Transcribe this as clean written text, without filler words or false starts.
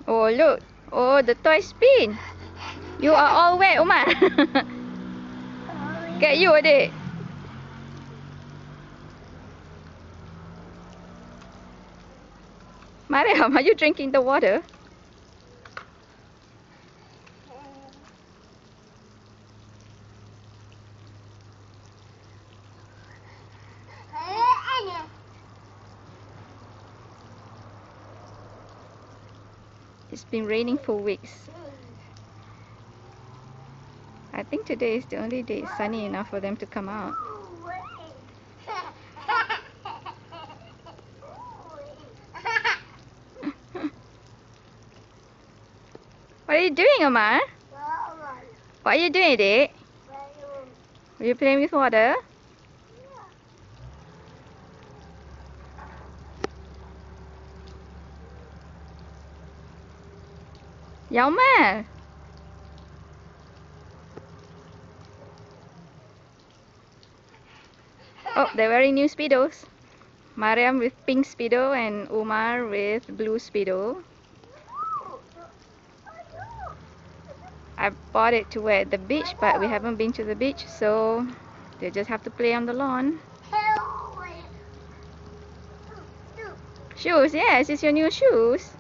Oh, look. Oh, the toy spin. You are all wet, Umar. Get you, adik. Mariam, are you drinking the water? It's been raining for weeks. I think today is the only day it's sunny enough for them to come out. What are you doing, Omar? What are you doing, Dick? Are you playing with water? Yeah, Omar. Oh, they're wearing new Speedos. Mariam with pink Speedo and Umar with blue Speedo. I bought it to wear at the beach, but we haven't been to the beach, so they just have to play on the lawn. Shoes, yes, it's your new shoes.